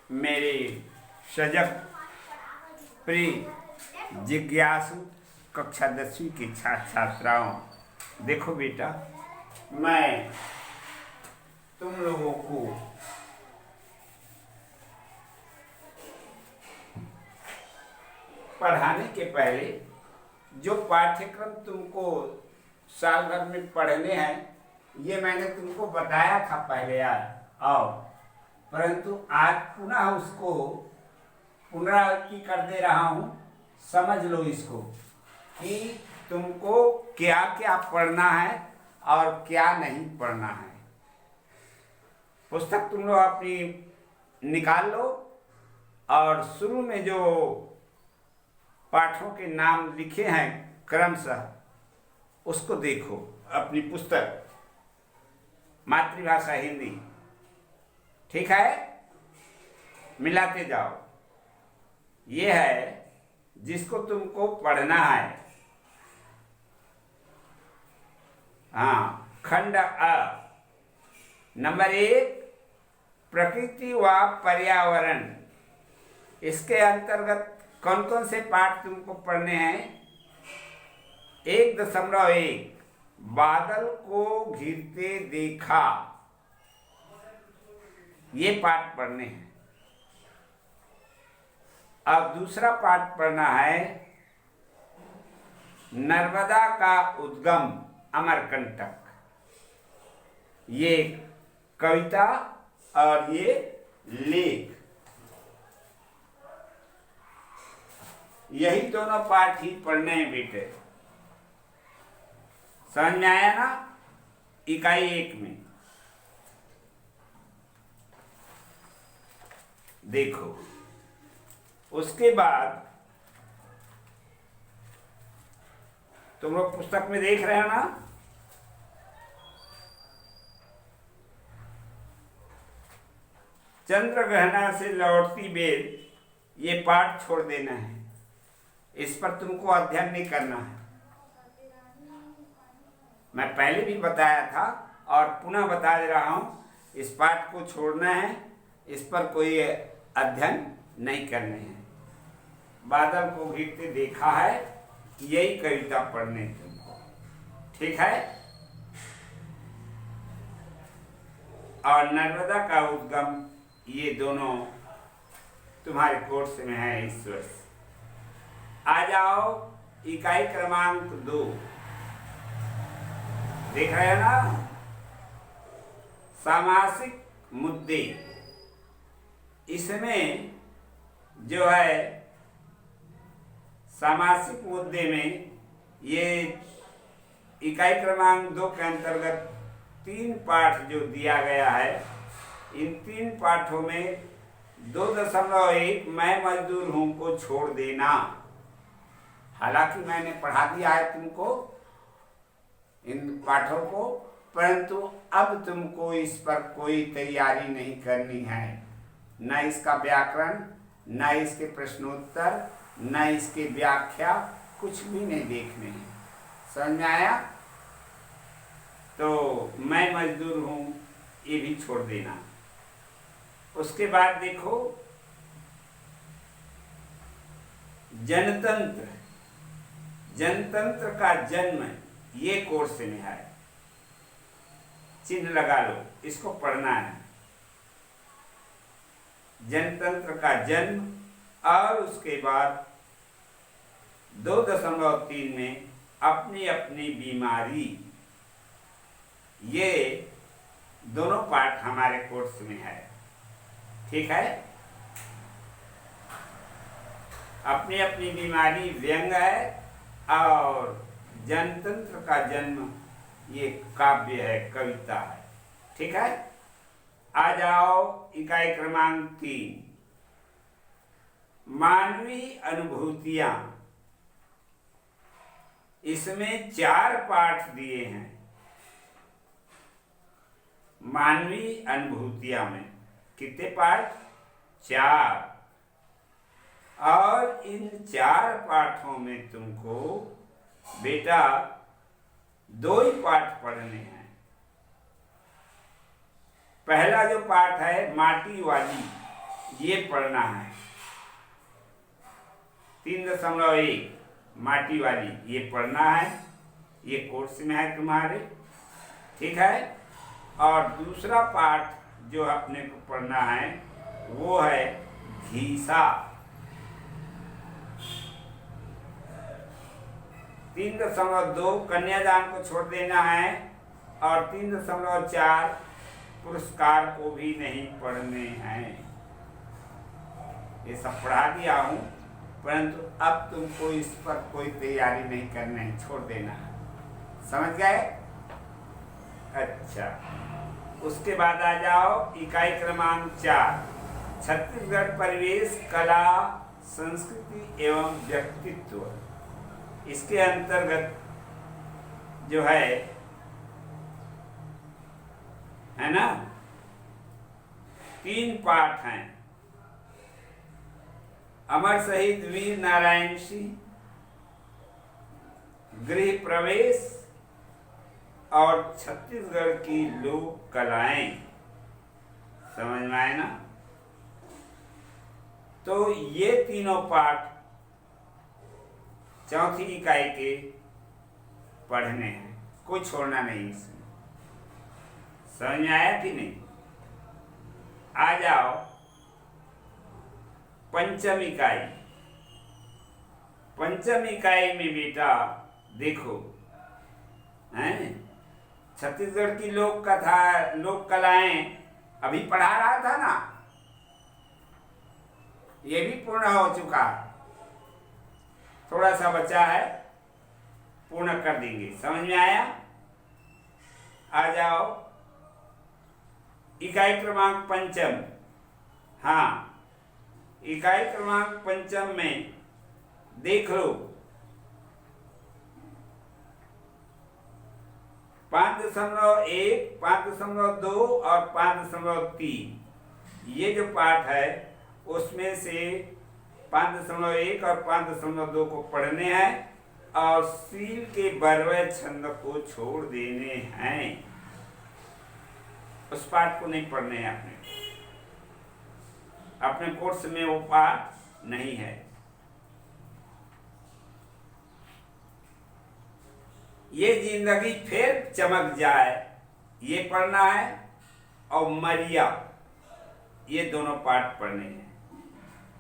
मेरे सजग प्रिय जिज्ञासु कक्षा 10वीं की छात्र छात्राओं, देखो बेटा, मैं तुम लोगों को पढ़ाने के पहले जो पाठ्यक्रम तुमको साल भर में पढ़ने हैं, ये मैंने तुमको बताया था पहले यार, और परंतु आज पुनः उसको पुनरावृत्ति कर दे रहा हूं। समझ लो इसको कि तुमको क्या क्या पढ़ना है और क्या नहीं पढ़ना है। पुस्तक तुम लोग अपनी निकाल लो और शुरू में जो पाठों के नाम लिखे हैं क्रमशः उसको देखो। अपनी पुस्तक मातृभाषा हिंदी, ठीक है, मिलाते जाओ। ये है जिसको तुमको पढ़ना है। हाँ, खंड अ, नंबर 1 प्रकृति व पर्यावरण। इसके अंतर्गत कौन कौन से पाठ तुमको पढ़ने हैं? 1.1 बादल को घिरते देखा, ये पाठ पढ़ने हैं। अब दूसरा पाठ पढ़ना है नर्मदा का उद्गम अमरकंटक। ये कविता और ये लेख, यही दोनों पाठ ही पढ़ने हैं बेटे। समझ में आया ना? इकाई 1 में देखो। उसके बाद तुम लोग पुस्तक में देख रहे हो ना, चंद्रग्रहण से लौटती बेल, ये पाठ छोड़ देना है। इस पर तुमको अध्ययन नहीं करना है। मैं पहले भी बताया था और पुनः बता दे रहा हूं, इस पाठ को छोड़ना है, इस पर कोई अध्ययन नहीं करने हैं। बादल को घिरते देखा है, यही कविता पढ़ने तुमको, ठीक है। और नर्मदा का उद्गम, ये दोनों तुम्हारे कोर्स में है इस वर्ष। आ जाओ इकाई क्रमांक 2, देख रहे हैं ना, सामासिक मुद्दे। इसमें जो है सामासिक मुद्दे में ये इकाई क्रमांक 2 के अंतर्गत 3 पाठ जो दिया गया है, इन 3 पाठों में 2.1 मैं मजदूर हूं को छोड़ देना। हालांकि मैंने पढ़ा दिया है तुमको इन पाठों को, परंतु अब तुमको इस पर कोई तैयारी नहीं करनी है। न इसका व्याकरण, न इसके प्रश्नोत्तर, न इसकी व्याख्या, कुछ भी नहीं देखने हैं। समझ में आया? तो मैं मजदूर हूं, ये भी छोड़ देना। उसके बाद देखो जनतंत्र, जनतंत्र का जन्म, ये कोर्स में है, चिन्ह लगा लो, इसको पढ़ना है। जनतंत्र का जन्म, और उसके बाद 2.3 में अपनी अपनी बीमारी, ये दोनों पाठ हमारे कोर्स में है, ठीक है। अपनी अपनी बीमारी व्यंग है और जनतंत्र का जन्म ये काव्य है, कविता है, ठीक है। आ जाओ इकाई क्रमांक 3 मानवीय अनुभूतियां। इसमें 4 पाठ दिए हैं। मानवीय अनुभूतियां में कितने पाठ? 4। और इन 4 पाठों में तुमको बेटा 2 ही पाठ पढ़ने हैं। पहला जो पाठ है माटी वाली, ये पढ़ना है। 3.1 माटी वाली ये पढ़ना है, ये कोर्स में है तुम्हारे, ठीक है। और दूसरा पाठ जो अपने को पढ़ना है वो है घीसा। 3.2 कन्यादान को छोड़ देना है और 3.4 पुरस्कार को भी नहीं पढ़ने हैं। ये सब पढ़ा दिया हूँ, परंतु अब तुमको इस पर कोई तैयारी नहीं करना है, छोड़ देना है। समझ गए? अच्छा, उसके बाद आ जाओ इकाई क्रमांक 4, छत्तीसगढ़ परिवेश, कला, संस्कृति एवं व्यक्तित्व। इसके अंतर्गत जो है ना, 3 पाठ हैं। अमर शहीद वीर नारायण सिंह, गृह प्रवेश और छत्तीसगढ़ की लोक कलाएं। समझ में आए ना? तो ये तीनों पाठ चौथी इकाई के पढ़ने हैं, कोई छोड़ना नहीं इसमें। समझ में आया कि नहीं? आ जाओ पंचम इकाई। पंचम इकाई में बेटा देखो, हैं, छत्तीसगढ़ की लोक कथा, लोक कलाएं अभी पढ़ा रहा था ना, ये भी पूर्ण हो चुका, थोड़ा सा बचा है, पूर्ण कर देंगे। समझ में आया? आ जाओ इकाई क्रमांक पंचम। हाँ, इकाई क्रमांक पंचम में देख लो 5.1, 5.2 और 5.3 ये जो पाठ है उसमें से 5.1 और 5.2 को पढ़ने हैं और सील के 12वें छंद को छोड़ देने हैं। उस पाठ को नहीं पढ़ने हैं अपने कोर्स में, वो पाठ नहीं है। ये जिंदगी फिर चमक जाए ये पढ़ना है और मरिया, ये दोनों पाठ पढ़ने हैं।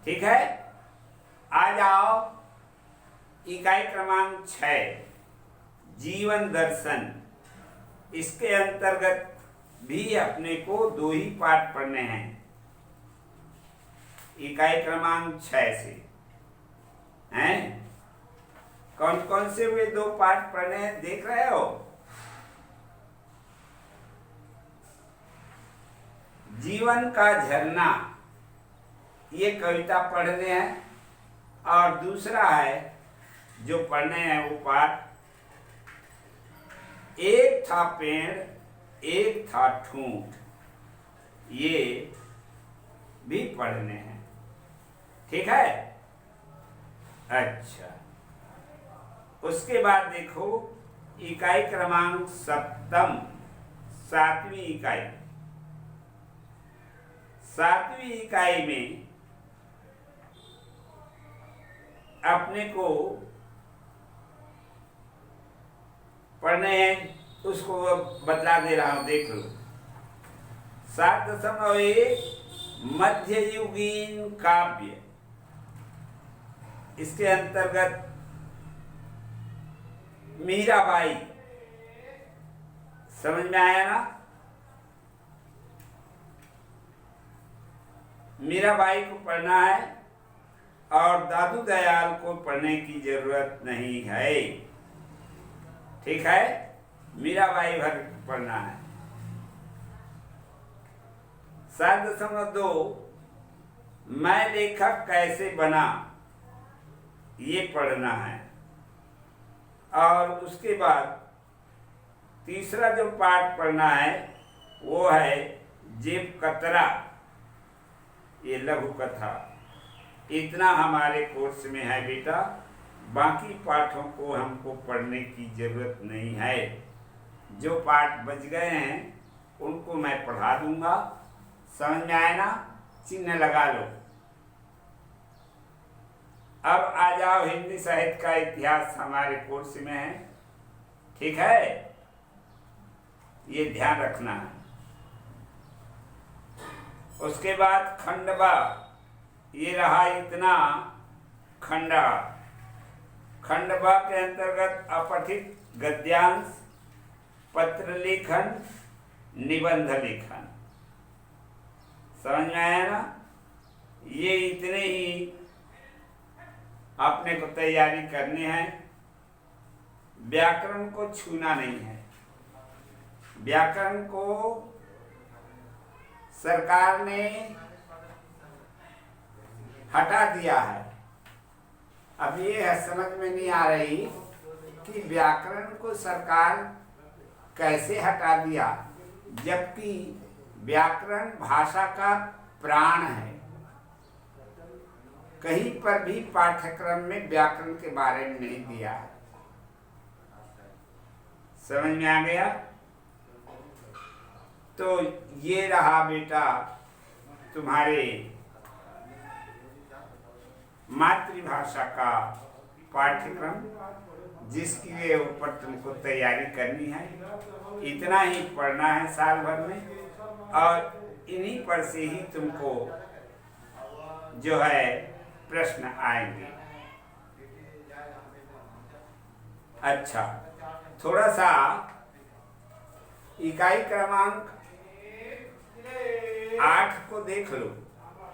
ठीक है? आ जाओ इकाई क्रमांक 6, जीवन दर्शन। इसके अंतर्गत भी अपने को 2 ही पाठ पढ़ने हैं इकाई क्रमांक 6 से। हैं? कौन कौन से वे 2 पाठ पढ़ने हैं देख रहे हो? जीवन का झरना, ये कविता पढ़ने हैं, और दूसरा है जो पढ़ने हैं वो पाठ, एक था पेड़ एक था ठूंठ, ये भी पढ़ने हैं। ठीक है? अच्छा, उसके बाद देखो इकाई क्रमांक 7, 7वीं इकाई। 7वीं इकाई में अपने को पढ़ने हैं, उसको बतला दे रहा हूं, देख लो। 7.1 मध्ययुगीन काव्य। इसके अंतर्गत मीराबाई। समझ में आया ना? मीराबाई को पढ़ना है और दादू दयाल को पढ़ने की जरूरत नहीं है। ठीक है? मीराबाई भर पढ़ना है। 7.2 मैं लेखक कैसे बना, ये पढ़ना है। और उसके बाद तीसरा जो पाठ पढ़ना है वो है जेब कतरा, ये लघु कथा। इतना हमारे कोर्स में है बेटा, बाकी पाठों को हमको पढ़ने की जरूरत नहीं है। जो पाठ बच गए हैं उनको मैं पढ़ा दूंगा। समझ में आए ना? चिन्ह लगा लो। अब आ जाओ, हिंदी साहित्य का इतिहास हमारे कोर्स में है, ठीक है, ये ध्यान रखना है। उसके बाद खंडवा, ये रहा इतना खंडा। खंडवा के अंतर्गत अपठित गद्यांश, पत्र लेखन, निबंध लेखन। समझ में आया ना? ये इतने ही अपने को तैयारी करनी है। व्याकरण को छूना नहीं है। व्याकरण को सरकार ने हटा दिया है। अब ये है समझ में नहीं आ रही कि व्याकरण को सरकार कैसे हटा दिया, जबकि व्याकरण भाषा का प्राण है। कहीं पर भी पाठ्यक्रम में व्याकरण के बारे में नहीं दिया है। समझ में आ गया? तो ये रहा बेटा तुम्हारे मातृभाषा का पाठ्यक्रम, जिसके ऊपर तुमको तैयारी करनी है। इतना ही पढ़ना है साल भर में, और इन्हीं पर से ही तुमको जो है प्रश्न आएंगे। अच्छा, थोड़ा सा इकाई क्रमांक 8 को देख लो।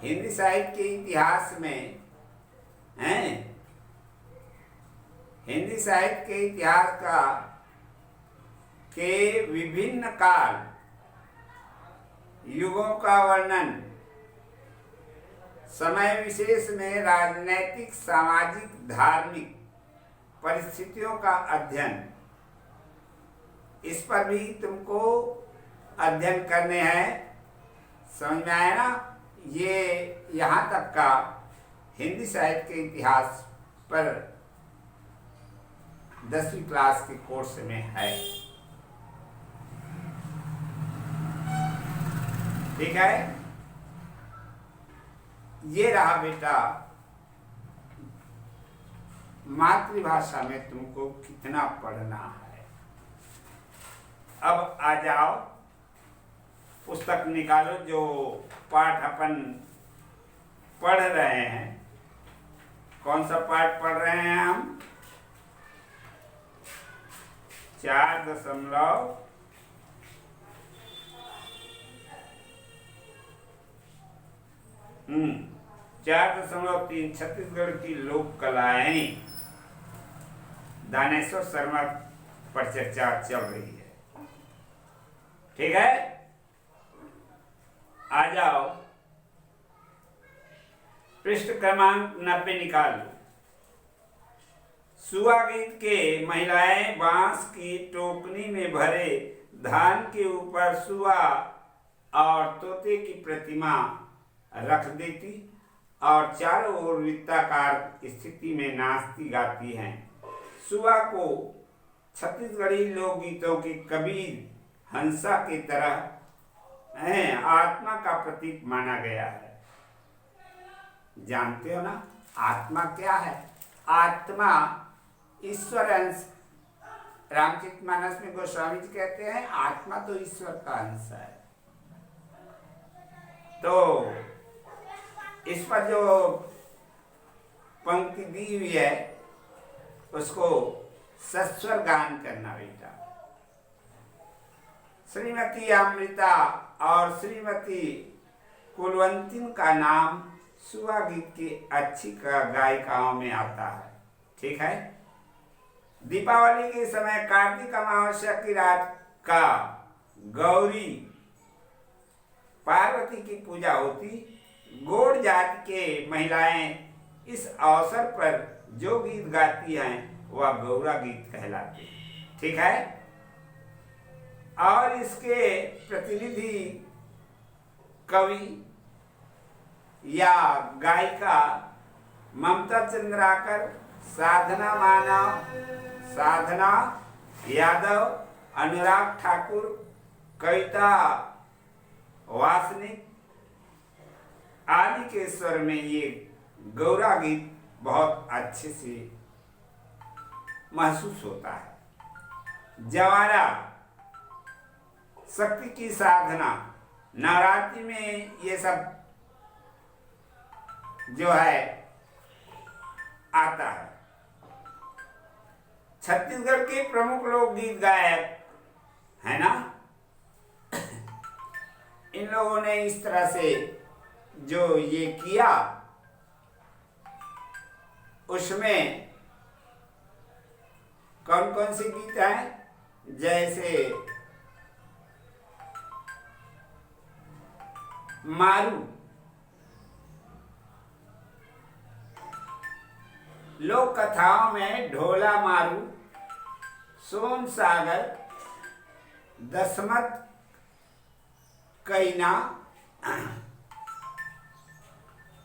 हिंदी साहित्य के इतिहास में हैं, हिंदी साहित्य के इतिहास का के विभिन्न काल युगों का वर्णन, समय विशेष में राजनैतिक, सामाजिक, धार्मिक परिस्थितियों का अध्ययन, इस पर भी तुमको अध्ययन करने हैं। समझ में आया ना? ये यहाँ तक का हिंदी साहित्य के इतिहास पर 10वीं क्लास के कोर्स में है। ठीक है? ये रहा बेटा मातृभाषा में तुमको कितना पढ़ना है। अब आ जाओ, पुस्तक निकालो जो पाठ अपन पढ़ रहे हैं। कौन सा पाठ पढ़ रहे हैं हम? 4.3 छत्तीसगढ़ की लोक कलाएं, दानेश्वर शर्मा पर चर्चा चल रही है। ठीक है? आ जाओ, पृष्ठ क्रमांक 90 निकाल लो। सुआ गीत के महिलाएं बांस की टोकनी में भरे धान के ऊपर सुआ और तोते की प्रतिमा रख देती और चारों ओर वृत्ताकार स्थिति में नाचती गाती हैं। सुआ को छत्तीसगढ़ी लोकगीतों के कबीर हंसा की तरह आत्मा का प्रतीक माना गया है। जानते हो ना आत्मा क्या है? आत्मा ईश्वर अंश। रामचरितमानस में गोस्वामी जी कहते हैं आत्मा तो ईश्वर का अंश है। तो इस पर जो पंक्ति दी हुई है उसको सस्वर गान करना बेटा। श्रीमती अमृता और श्रीमती कुलवंतिन का नाम सुआ गीत की अच्छी गायिकाओं में आता है। ठीक है? दीपावली के समय कार्तिक अमावस्या की रात का गौरी पार्वती की पूजा होती। गौड़ जाति के महिलाएं इस अवसर पर जो गीत गाती हैं वह गौरा गीत कहलाते हैं। ठीक है? और इसके प्रतिनिधि कवि या गायिका ममता चंद्राकर, साधना मानव, साधना यादव, अनुराग ठाकुर, कविता वासनिक आदि के स्वर में ये गौरा गीत बहुत अच्छे से महसूस होता है। जवारा शक्ति की साधना, नवरात्रि में ये सब जो है आता है। छत्तीसगढ़ के प्रमुख लोकगीत गायक है ना, इन लोगों ने इस तरह से जो ये किया, उसमें कौन कौन से गीत हैं, जैसे मारू, लोक कथाओं में ढोला मारू, सोन सागर, दसमत कैना,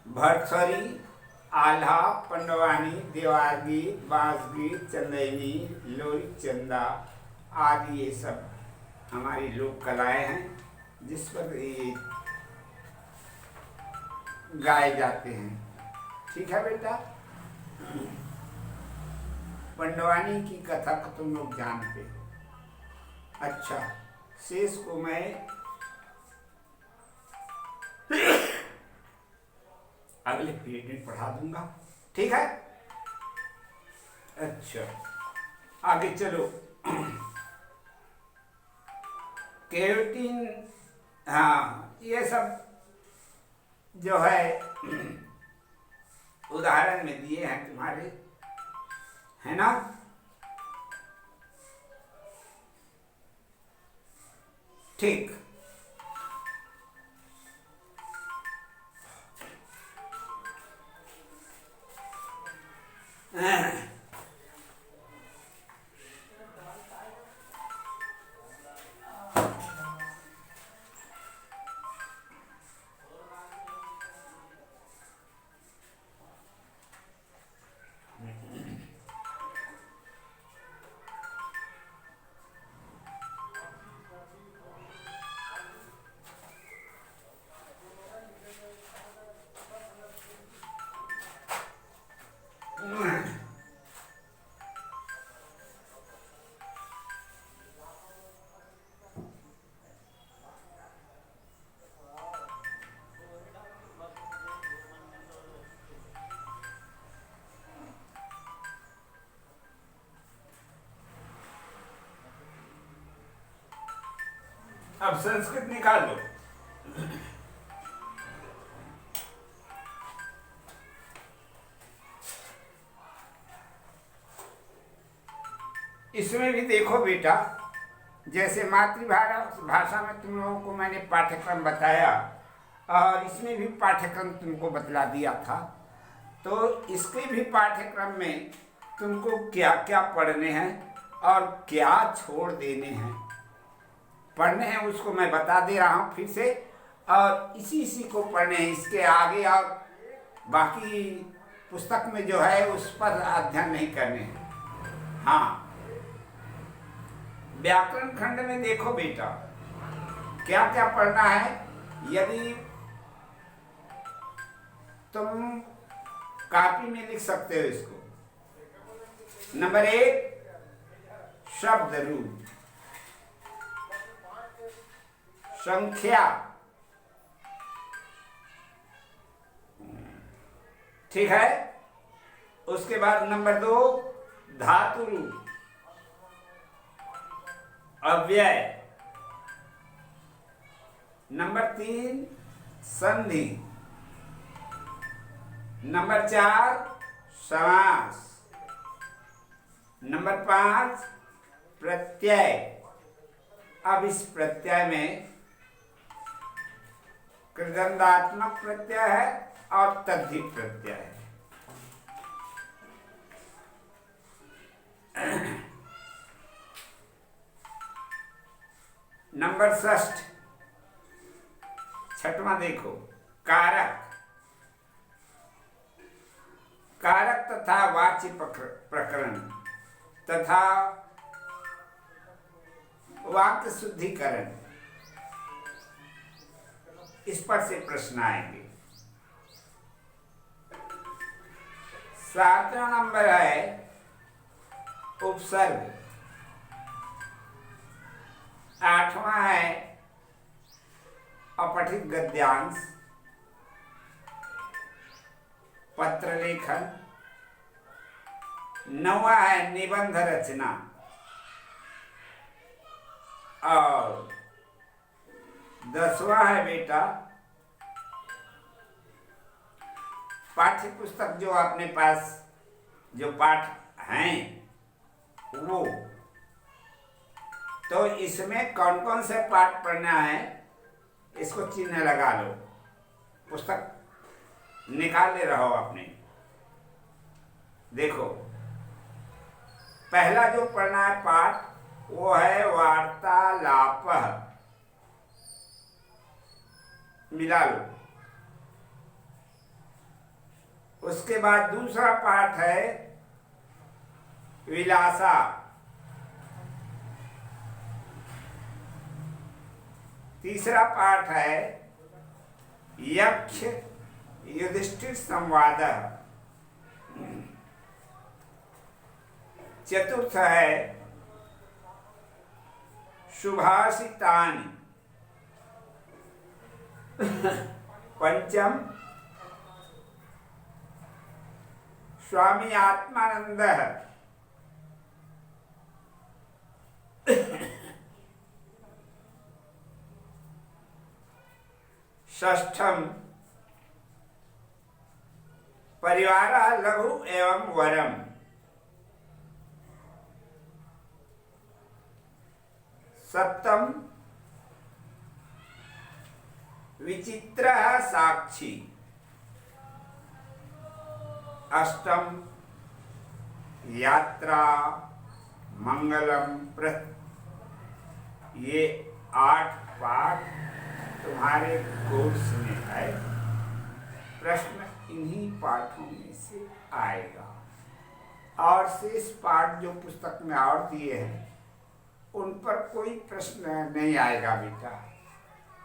भरथरी, आल्हा, पंडवानी, देवार गीत, बांस गीत, चंदैनी, लोरी चंदा आदि ये सब हमारी लोक कलाएं हैं जिस पर ये गाए जाते हैं। ठीक है बेटा, पंडवानी की कथा को तुम लोग जानते हो। अच्छा, शेष को मैं अगले पीरियड में पढ़ा दूंगा। ठीक है, अच्छा आगे चलो। केरोटीन, हाँ ये सब जो है उदाहरण में दिए हैं तुम्हारे, है ना। ठीक, अब संस्कृत निकाल लो। इसमें भी देखो बेटा, जैसे मातृभाषा में तुम लोगों को मैंने पाठ्यक्रम बताया और इसमें भी पाठ्यक्रम तुमको बतला दिया था, तो इसके भी पाठ्यक्रम में तुमको क्या क्या पढ़ने हैं और क्या छोड़ देने हैं, पढ़ने हैं उसको मैं बता दे रहा हूँ फिर से, और इसी को पढ़ने हैं। इसके आगे और बाकी पुस्तक में जो है उस पर अध्ययन नहीं करने हैं। हाँ, व्याकरण खंड में देखो बेटा क्या क्या पढ़ना है। यदि तुम कॉपी में लिख सकते हो इसको। नंबर 1 शब्द रूप, संख्या, ठीक है। उसके बाद नंबर 2 धातु रूप, अव्यय। नंबर 3 संधि। नंबर 4 समास। नंबर 5 प्रत्यय। अब इस प्रत्यय में कृदंतात्मक प्रत्यय है और तद्धि प्रत्यय है। नंबर 6वां देखो, कारक। कारक तथा वाच्य प्रकरण तथा वाक्य शुद्धिकरण, इस पर से प्रश्न आएंगे। 7वां नंबर है उपसर्ग। 8वां है अपठित गद्यांश, पत्र लेखन। 9वां है निबंध रचना। और 10वां है बेटा पाठ्य पुस्तक, जो अपने पास जो पाठ हैं वो। तो इसमें कौन कौन से पाठ पढ़ना है इसको चिन्ह लगा लो, पुस्तक निकाल ले रहो अपने। देखो पहला जो पढ़ना है पाठ वो है वार्तालाप, मिला लो। उसके बाद दूसरा पाठ है विलासा। तीसरा पाठ है यक्ष युधिष्ठिर संवाद। चतुर्थ है सुभाषितानि। पंचम स्वामी आत्मानंद। षष्ठम परिवार लघु एवं वरम। सप्तम विचित्र साक्षी। अष्टम यात्रा मंगलम प्रथ। ये 8 पाठ तुम्हारे कोर्स में है। प्रश्न इन्हीं पाठों में से आएगा, और शेष पाठ जो पुस्तक में और दिए हैं उन पर कोई प्रश्न नहीं आएगा बेटा।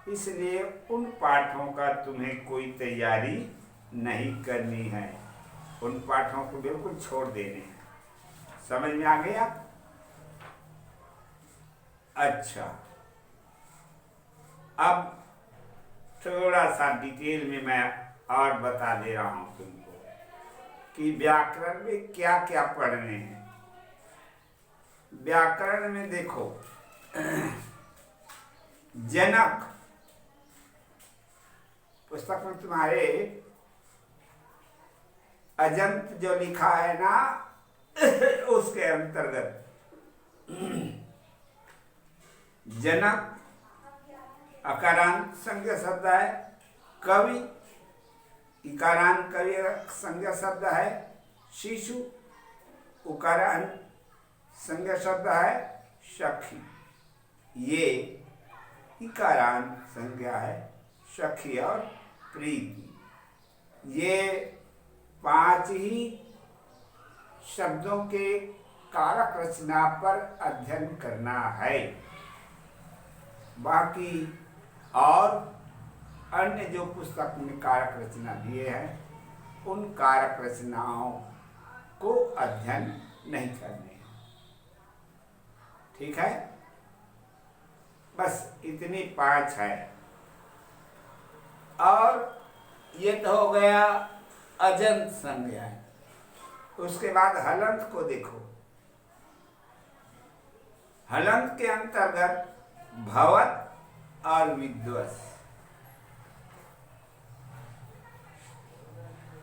इसलिए उन पाठों का तुम्हें कोई तैयारी नहीं करनी है, उन पाठों को बिल्कुल छोड़ देने हैं। समझ में आ गया? अच्छा, अब थोड़ा सा डिटेल में मैं और बता दे रहा हूं तुमको कि व्याकरण में क्या क्या पढ़ने हैं। व्याकरण में देखो जनक पुस्तक में तुम्हारे अजंत जो लिखा है ना उसके अंतर्गत जनक अकारांत संज्ञा शब्द है। कवि इकारांत कवि संज्ञा शब्द है। शिशु उकारांत संज्ञा शब्द है। सखी ये इकारांत संज्ञा है। सखी और प्रीति ये 5 ही शब्दों के कारक रचना पर अध्ययन करना है। बाकी और अन्य जो पुस्तक में कारक रचना दिए हैं उन कारक रचनाओं को अध्ययन नहीं करने हैं। ठीक है, बस इतनी 5 है। और ये तो हो गया अजंत संज्ञा। उसके बाद हलंत को देखो। हलंत के अंतर्गत भवत और विद्वस,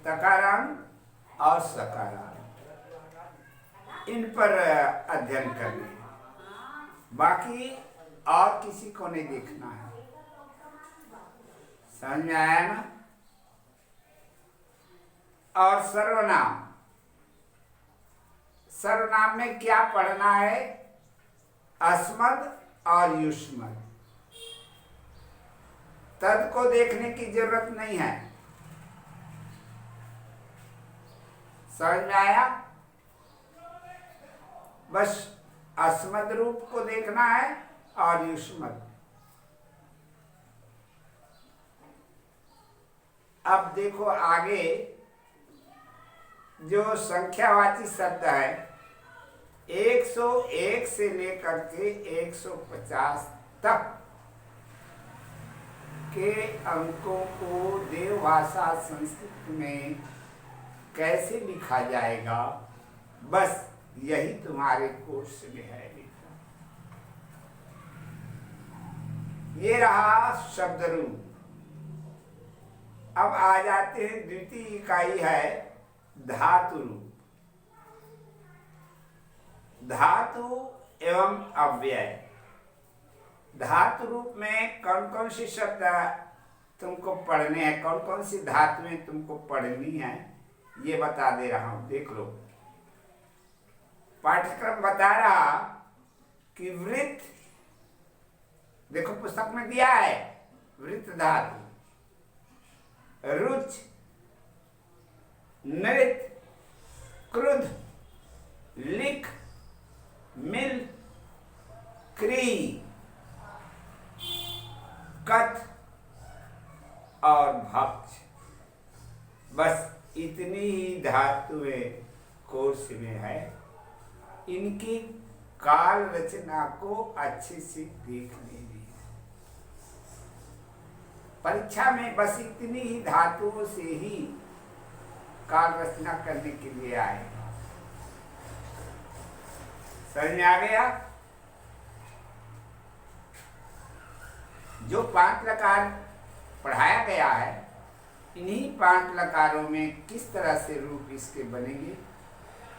तकारांत और सकारांत, इन पर अध्ययन करने। बाकी और किसी को नहीं देखना है। समझ में आया ना? और सर्वनाम, सर्वनाम में क्या पढ़ना है? अस्मद और युष्मद। तद को देखने की जरूरत नहीं है। समझ में आया? बस अस्मद रूप को देखना है और युष्मद। अब देखो आगे जो संख्यावाची शब्द है 101 से लेकर के 150 तक के अंकों को देवभाषा संस्कृत में कैसे लिखा जाएगा, बस यही तुम्हारे कोर्स में है। ये रहा शब्द रूप। अब आ जाते हैं, द्वितीय इकाई है धातु रूप। धातु एवं अव्यय। धातु रूप में कौन कौन सी शब्द तुमको पढ़ने हैं, कौन कौन सी धातुएं तुमको पढ़नी है, ये बता दे रहा हूं, देख लो। पाठ्यक्रम बता रहा कि वृत्त, देखो पुस्तक में दिया है वृत्त धातु, रुच, नृत्य, क्रुद्ध, लिख, मिल, क्री, कथ और भक्ष। बस इतनी ही धातुएं कोर्स में है। इनकी काल रचना को अच्छे से देख लेनी है। परीक्षा में बस इतनी ही धातुओं से ही काल रचना करने के लिए आएगा। समझ में आ गया? जो 5 लकार पढ़ाया गया है, इन्हीं 5 लकारों में किस तरह से रूप इसके बनेंगे,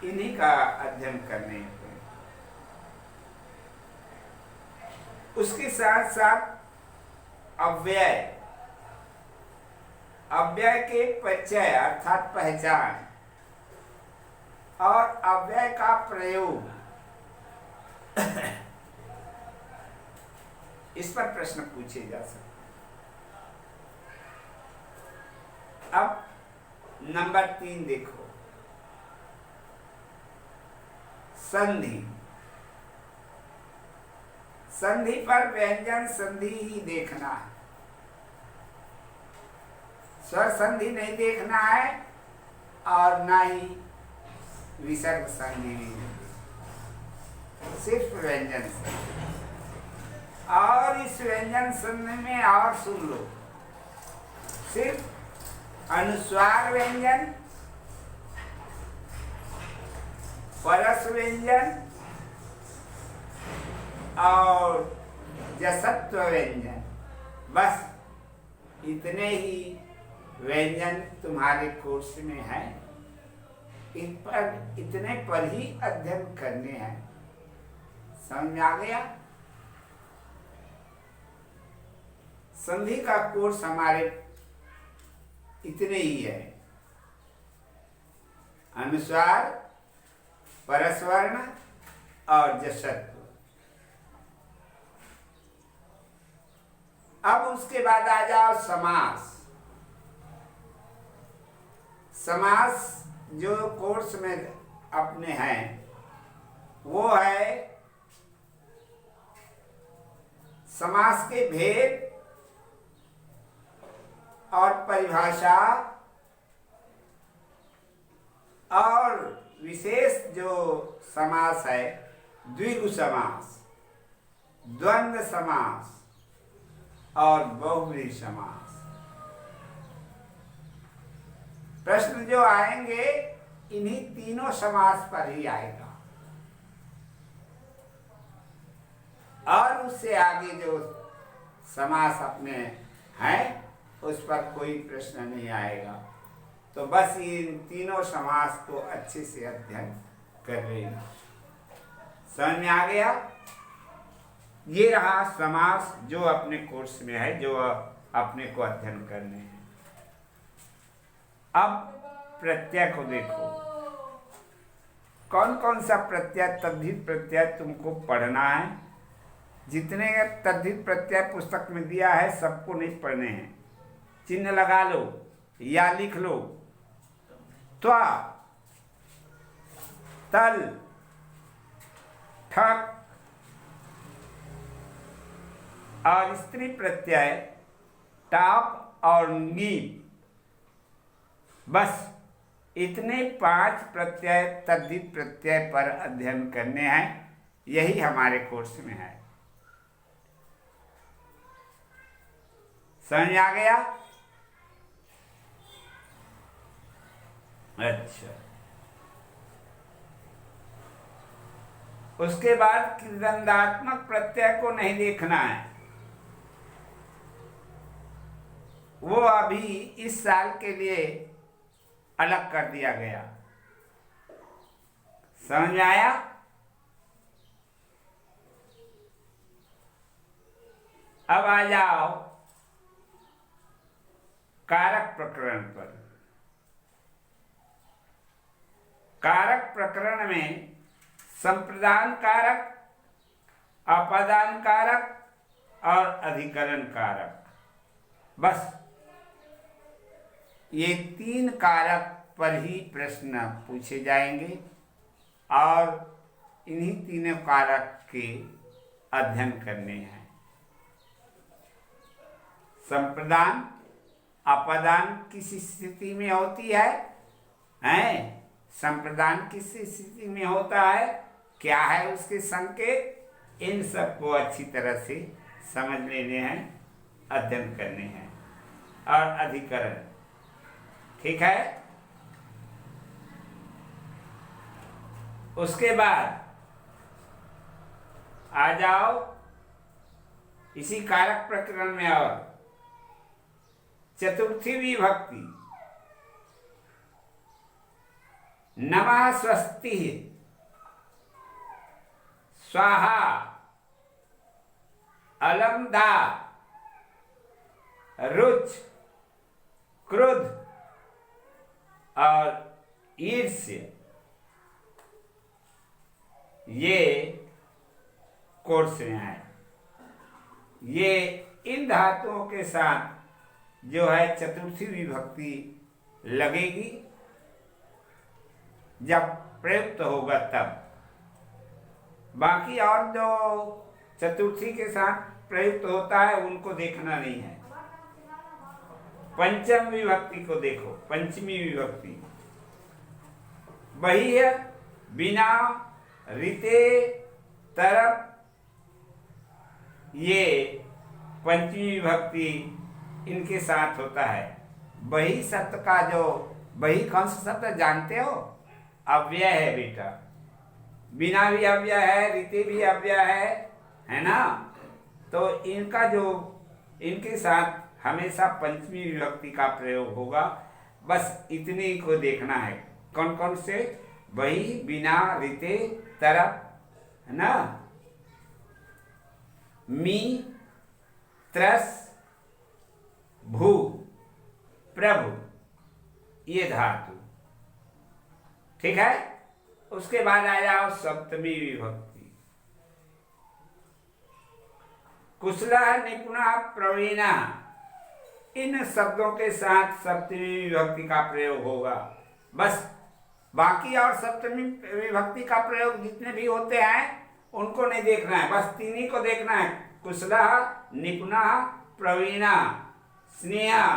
इन्हीं का अध्ययन करने हैं। उसके साथ साथ अव्यय, अव्यय के परिचय अर्थात पहचान और अव्यय का प्रयोग, इस पर प्रश्न पूछे जा सकते। अब नंबर 3 देखो, संधि। संधि पर व्यंजन संधि ही देखना है, स्वर संधि नहीं देखना है और ना ही विसर्ग संधि भी नहीं, सिर्फ व्यंजन संधि। और इस व्यंजन संधि में और सुन लो, सिर्फ अनुस्वार व्यंजन, परस व्यंजन और जसत्व व्यंजन, बस इतने ही व्यंजन तुम्हारे कोर्स में है। इतने पर ही अध्ययन करने हैं। समझ में आ गया? संधि का कोर्स हमारे इतने ही है, अनुस्वार, परस्वर्ण और जसत्व। अब उसके बाद आ जाओ समास। समास जो कोर्स में अपने हैं वो है समास के भेद और परिभाषा और विशेष जो समास है, द्विगु समास, द्वंद्व समास और बहुव्रीहि समास। प्रश्न जो आएंगे इन्हीं तीनों समास पर ही आएगा और उससे आगे जो समास अपने हैं उस पर कोई प्रश्न नहीं आएगा। तो बस इन तीनों समास को अच्छे से अध्ययन कर लेना। समझ में आ गया? ये रहा समास जो अपने कोर्स में है, जो अपने को अध्ययन करने हैं। अब प्रत्यय को देखो, कौन कौन सा प्रत्यय, तद्धित प्रत्यय तुमको पढ़ना है। जितने तद्धित प्रत्यय पुस्तक में दिया है सबको नहीं पढ़ने हैं, चिन्ह लगा लो या लिख लो। त्वा, तल, ठक और स्त्री प्रत्यय टाप और नी, बस इतने 5 प्रत्यय तद्धित प्रत्यय पर अध्ययन करने हैं, यही हमारे कोर्स में है। समझ आ गया? अच्छा, उसके बाद कृदंतात्मक प्रत्यय को नहीं देखना है, वो अभी इस साल के लिए अलग कर दिया गया। समझ में आया? अब आ जाओ कारक प्रकरण पर। कारक प्रकरण में संप्रदान कारक, अपादान कारक और अधिकरण कारक, बस ये 3 कारक पर ही प्रश्न पूछे जाएंगे और इन्हीं तीनों कारक के अध्ययन करने हैं। संप्रदान, अपादान किस स्थिति में होती है? संप्रदान किस स्थिति में होता है, क्या है उसके संकेत, इन सबको अच्छी तरह से समझ लेने हैं, अध्ययन करने हैं। और अधिकरण, ठीक है। उसके बाद आ जाओ इसी कारक प्रकरण में और चतुर्थी विभक्ति। नमः स्वस्ति, स्वाहा, अलमदा, रुच, क्रोध और ईर्ष्य, ये कोर्स में है। ये इन धातुओं के साथ जो है चतुर्थी विभक्ति लगेगी, जब प्रयुक्त होगा तब। बाकी और जो चतुर्थी के साथ प्रयुक्त होता है उनको देखना नहीं है। पंचम विभक्ति को देखो, पंचमी विभक्ति। वही है बिना, रीते, तरफ, ये पंचमी विभक्ति इनके साथ होता है। वही शब्द का जो, वही कौन सा शब्द जानते हो? अव्यय है बेटा। बिना भी अव्यय है, रीते भी अव्यय है ना? तो इनका जो, इनके साथ हमेशा पंचमी विभक्ति का प्रयोग होगा। बस इतने को देखना है। कौन कौन से? वही, बिना, रीते, तरफ, है ना? मी, त्रस, भू, प्रभु, ये धातु, ठीक है। उसके बाद आ जाओ सप्तमी विभक्ति। कुशला, निपुणा, प्रवीणा, इन शब्दों के साथ सप्तमी विभक्ति का प्रयोग होगा। बस बाकी और सप्तमी विभक्ति का प्रयोग जितने भी होते हैं उनको नहीं देखना है, बस 3 ही को देखना है। कुशला, निपुणा, प्रवीणा, स्नेहा,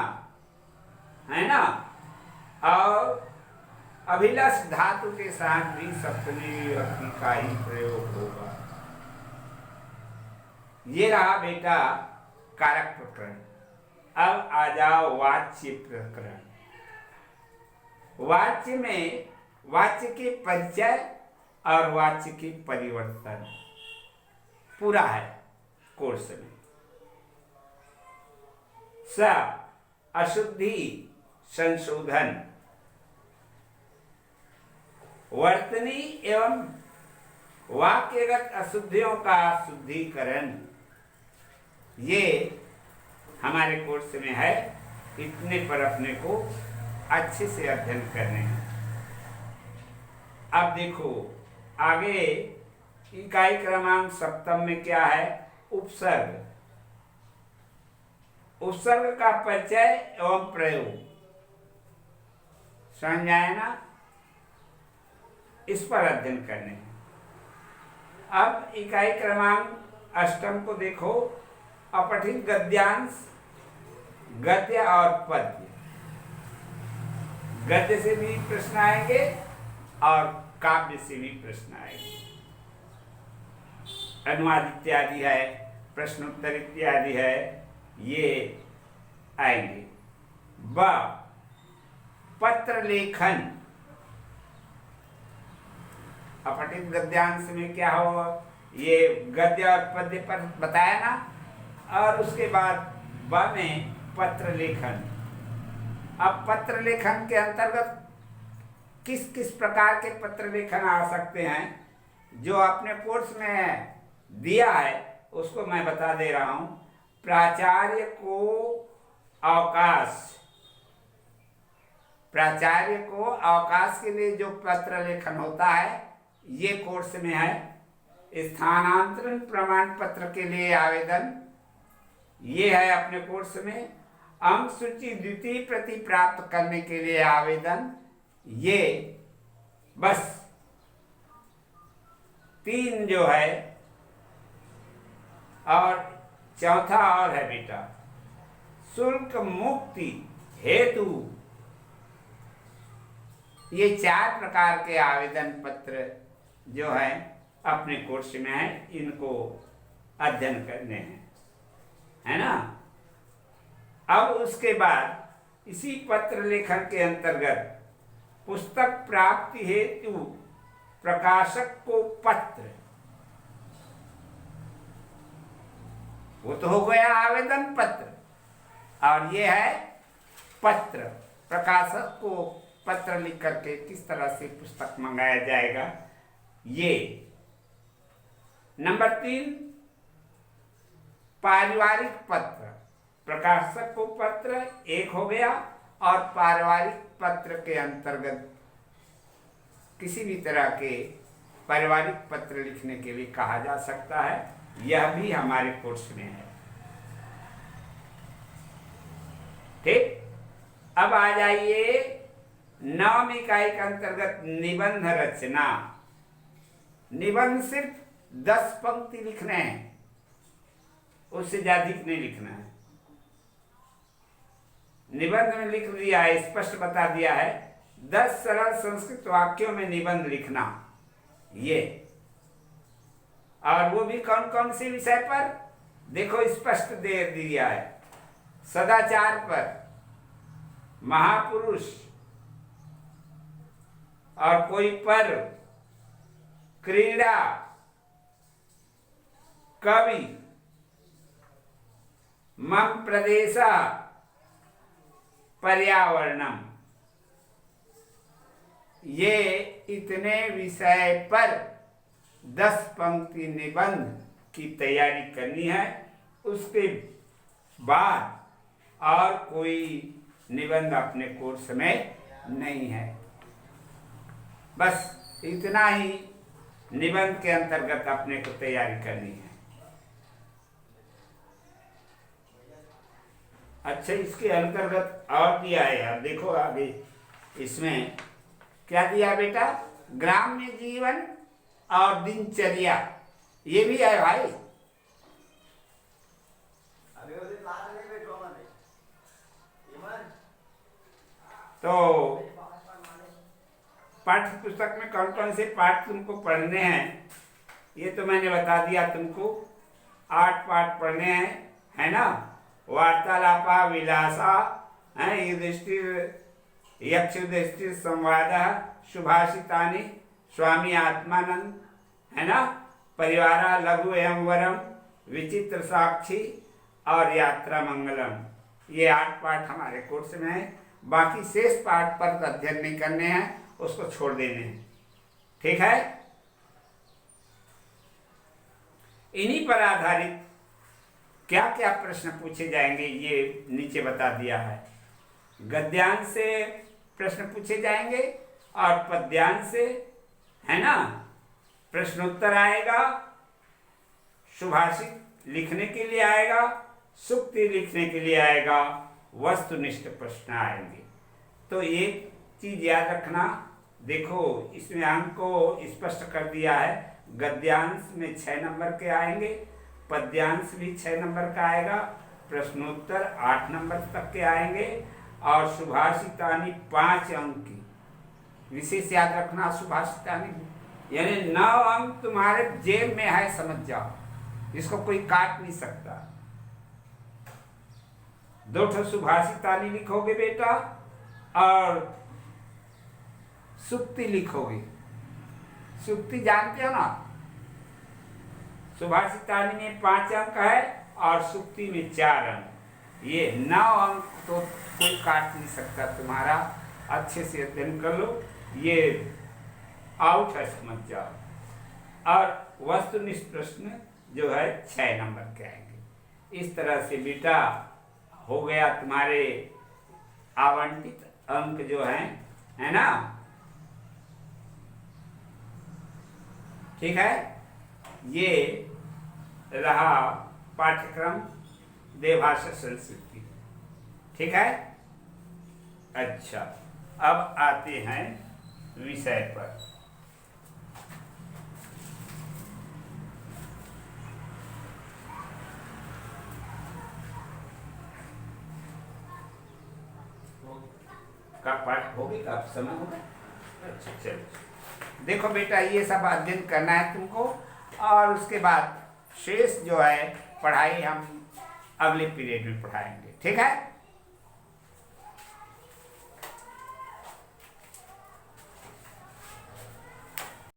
है ना? और अभिलष धातु के साथ भी सप्तमी विभक्ति का ही प्रयोग होगा। ये रहा बेटा कारक प्रकरण। अब आ जाओ वाच्य प्रकरण। वाच्य में वाच्य के परिचय और वाच्य के परिवर्तन पूरा है कोर्स में। स, अशुद्धि, संशोधन, वर्तनी एवं वाक्यगत अशुद्धियों का शुद्धिकरण, ये हमारे कोर्स में है। इतने पर अपने को अच्छे से अध्ययन करने हैं। अब देखो आगे इकाई क्रमांक 7 में क्या है? उपसर्ग। उपसर्ग का परिचय एवं प्रयोग समझ आए ना? इस पर अध्ययन करने हैं। अब इकाई क्रमांक 8 को देखो। अपठित गद्यांश, गद्य और पद्य। गद्य से भी प्रश्न आएंगे और काव्य से भी प्रश्न आएंगे। अनुवाद इत्यादि है, प्रश्नोत्तर इत्यादि है, ये आएंगे। ब पत्र लेखन। अपठित गद्यांश में क्या हो, ये गद्य और पद्य पर बताया ना, और उसके बाद ब में पत्र लेखन। अब पत्र लेखन के अंतर्गत किस किस प्रकार के पत्र लेखन आ सकते हैं, जो अपने कोर्स में दिया है उसको मैं बता दे रहा हूं। प्राचार्य को अवकाश, प्राचार्य को अवकाश के लिए जो पत्र लेखन होता है ये कोर्स में है। स्थानांतरण प्रमाण पत्र के लिए आवेदन ये है अपने कोर्स में। अंक सूची द्वितीय प्रति प्राप्त करने के लिए आवेदन, ये बस 3 जो है। और चौथा और है बेटा, शुल्क मुक्ति हेतु। ये 4 प्रकार के आवेदन पत्र जो है अपने कोर्स में है, इनको अध्ययन करने हैं, है ना। अब उसके बाद इसी पत्र लेखन के अंतर्गत पुस्तक प्राप्ति हेतु प्रकाशक को पत्र, वो तो हो गया आवेदन पत्र, और ये है पत्र। प्रकाशक को पत्र लिख करके किस तरह से पुस्तक मंगाया जाएगा, ये। नंबर 3 पारिवारिक पत्र। प्रकाशक को पत्र एक हो गया, और पारिवारिक पत्र के अंतर्गत किसी भी तरह के पारिवारिक पत्र लिखने के लिए कहा जा सकता है, यह भी हमारे कोर्स में है। ठीक, अब आ जाइए 9वीं इकाई के अंतर्गत निबंध रचना। निबंध सिर्फ 10 पंक्ति लिखने हैं, उससे ज्यादा नहीं लिखना है। निबंध में लिख दिया है, स्पष्ट बता दिया है 10 सरल संस्कृत वाक्यों में निबंध लिखना, ये। और वो भी कौन कौन से विषय पर, देखो स्पष्ट दे दिया है। सदाचार पर, महापुरुष और कोई पर्व, क्रीड़ा, कवि, मम प्रदेशा, पर्यावरणम, ये इतने विषय पर 10 पंक्ति निबंध की तैयारी करनी है। उसके बाद और कोई निबंध अपने कोर्स में नहीं है, बस इतना ही निबंध के अंतर्गत अपने को तैयारी करनी है। अच्छा, इसके अंतर्गत और दिया है यार, देखो आगे इसमें क्या दिया बेटा, ग्राम्य जीवन और दिनचर्या, ये भी है भाई। तो पाठ्य पुस्तक में कौन कौन से पाठ तुमको पढ़ने हैं, ये तो मैंने बता दिया तुमको। 8 पाठ पढ़ने हैं, है ना। वार्तालापा विलासा है, युधिष्ठिर यक्षुधिष्ठिर संवाद, सुभाषितानि, स्वामी आत्मानंद, है ना, परिवारा लघु एवं वरम, विचित्र साक्षी और यात्रा मंगलम। ये 8 पाठ हमारे कोर्स में है। बाकी शेष पाठ पर अध्ययन नहीं करने हैं, उसको छोड़ देने हैं, ठीक है। इन्हीं पर आधारित क्या क्या प्रश्न पूछे जाएंगे ये नीचे बता दिया है। गद्यांश से प्रश्न पूछे जाएंगे और पद्यांश से, है ना, प्रश्नोत्तर आएगा, सुभाषित लिखने के लिए आएगा, सूक्ति लिखने के लिए आएगा, वस्तुनिष्ठ प्रश्न आएंगे। तो एक चीज याद रखना, देखो इसमें अंक को स्पष्ट कर दिया है। गद्यांश में 6 नंबर के आएंगे, पद्यांश भी 6 नंबर का आएगा, प्रश्नोत्तर 8 नंबर तक के आएंगे, और सुभाषितानी 5 अंक की। विशेष याद रखना सुभाषितानी, यानी 9 अंक तुम्हारे जेब में है, समझ जाओ, इसको कोई काट नहीं सकता। 2 सुभाषितानी लिखोगे बेटा और सुक्ति लिखोगे। सुक्ति जानते हो ना, सुभाषितानी में 5 अंक है और सुक्ति में 4 अंक। ये 9 अंक तो कोई काट नहीं सकता तुम्हारा। अच्छे से अध्ययन कर लो, ये आउट है, समझ जाओ। और वस्तुनिष्ठ प्रश्न जो है 6 नंबर के आएंगे। इस तरह से बेटा हो गया तुम्हारे आवंटित अंक जो हैं, है ना। ठीक है, ये रहा पाठ्यक्रम देवभाषा संस्कृति। ठीक है, अच्छा, अब आते हैं विषय पर। का पाठ हो गई, का समय हो गया। अच्छा चलो, देखो बेटा ये सब अध्ययन करना है तुमको, और उसके बाद शेष जो है पढ़ाई हम अगले पीरियड में पढ़ाएंगे। ठीक है।